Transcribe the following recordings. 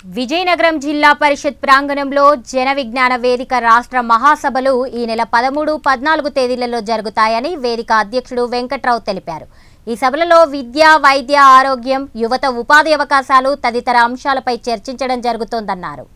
విజయనగరం జిల్లా పరిషత్ ప్రాంగణంలో జన విజ్ఞాన వేదిక రాష్ట్ర మహాసభలు ఈ నెల 13, 14 తేదీలలో జరుగుతాయని వేదిక అధ్యక్షుడు వెంకట్రావు తెలిపారు. ఈ సభలలో విద్య, వైద్య, ఆరోగ్యం, యువత ఉపాధి అవకాశాలు తదితర అంశాలపై చర్చించడం జరుగుతోందన్నారు.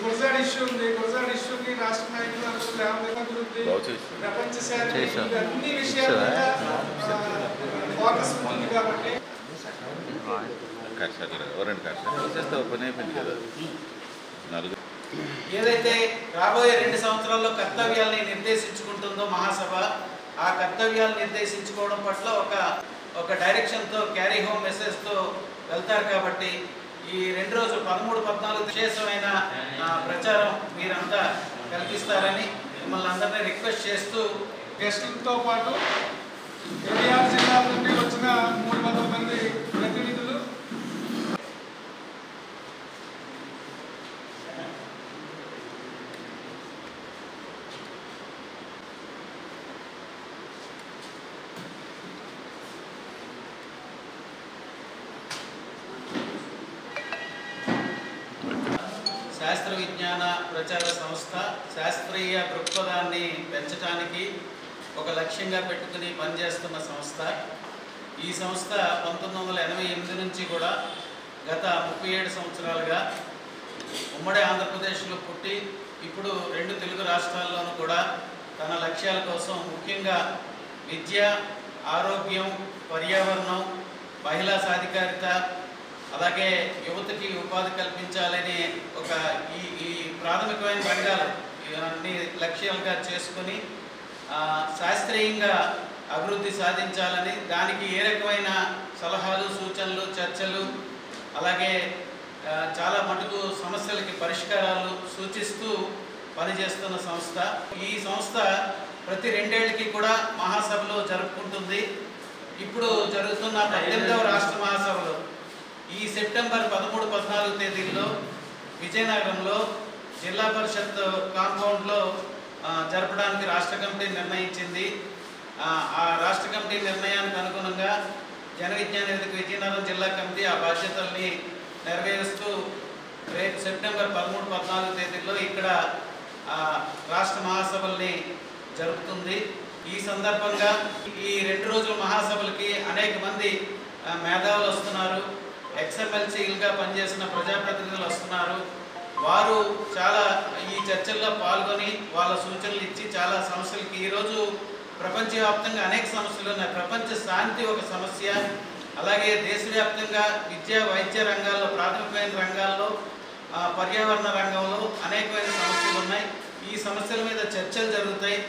గుజరాత్ ఇష్యూ ఉంది. గుజరాత్ ఇష్యూకి రాష్ట్ర నాయకులు ప్రపంచ శాంతి అన్ని విషయాల ఫోకస్ ఉంది కాబట్టి ఏదైతే రాబోయే 2 సంవత్సరాల్లో కర్తవ్యాల్ని నిర్దేశించుకుంటుందో మహాసభ, ఆ కర్తవ్యాలు నిర్దేశించుకోవడం పట్ల ఒక డైరెక్షన్తో క్యారీ హోమ్ మెసేజ్తో వెళ్తారు. కాబట్టి ఈ 2 రోజులు 13, 14 విశేషమైన ప్రచారం మీరంతా కల్పిస్తారని మిమ్మల్ని అందరినీ రిక్వెస్ట్ చేస్తూ, గెస్టులతో పాటు ఎన్టీఆర్ జిల్లా నుండి వచ్చిన 300 మంది ప్రతినిధులు, శాస్త్ర విజ్ఞాన ప్రచార సంస్థ శాస్త్రీయ దృక్పథాన్ని పెంచడానికి ఒక లక్ష్యంగా పెట్టుకుని పనిచేస్తున్న సంస్థ. ఈ సంస్థ 1988 నుంచి కూడా గత 37 సంవత్సరాలుగా ఉమ్మడి ఆంధ్రప్రదేశ్లో పుట్టి ఇప్పుడు 2 తెలుగు రాష్ట్రాల్లోనూ కూడా తన లక్ష్యాల కోసం ముఖ్యంగా విద్య, ఆరోగ్యం, పర్యావరణం, మహిళా సాధికారిత, అలాగే యువతకి ఉపాధి కల్పించాలని ఈ ప్రాథమికమైన రంగాలు అన్ని లక్ష్యాలుగా చేసుకొని శాస్త్రీయంగా అభివృద్ధి సాధించాలని, దానికి ఏ రకమైన సలహాలు, సూచనలు, చర్చలు, అలాగే చాలా మటుకు సమస్యలకి పరిష్కారాలు సూచిస్తూ పనిచేస్తున్న సంస్థ. ఈ సంస్థ ప్రతి 2 ఏళ్ళకి కూడా మహాసభలు జరుపుకుంటుంది. ఇప్పుడు జరుగుతున్న 18వ రాష్ట్ర మహాసభలు ఈ సెప్టెంబర్ 13, 14 తేదీల్లో విజయనగరంలో జిల్లా పరిషత్ కాంపౌండ్లో జరపడానికి రాష్ట్ర కమిటీ నిర్ణయించింది. ఆ రాష్ట్ర కమిటీ నిర్ణయానికి అనుగుణంగా జన విజ్ఞాన వేదిక విజయనగరం జిల్లా కమిటీ ఆ బాధ్యతల్ని నెరవేరుస్తూ రేపు సెప్టెంబర్ 13, 14 తేదీల్లో ఇక్కడ రాష్ట్ర మహాసభల్ని జరుపుతుంది. ఈ సందర్భంగా ఈ 2 రోజుల మహాసభలకి అనేక మంది మేధావులు వస్తున్నారు, ఎక్స్ఎమ్ఎల్సీలుగా పనిచేసిన ప్రజాప్రతినిధులు వస్తున్నారు. వారు చాలా ఈ చర్చల్లో పాల్గొని వాళ్ళ సూచనలు ఇచ్చి చాలా సమస్యలకి, ఈరోజు ప్రపంచవ్యాప్తంగా అనేక సమస్యలు ఉన్నాయి. ప్రపంచ శాంతి ఒక సమస్య, అలాగే దేశవ్యాప్తంగా విద్య, వైద్య రంగాల్లో, ప్రాథమికమైన రంగాల్లో, పర్యావరణ రంగంలో అనేకమైన సమస్యలు ఉన్నాయి. ఈ సమస్యల మీద చర్చలు జరుగుతాయి.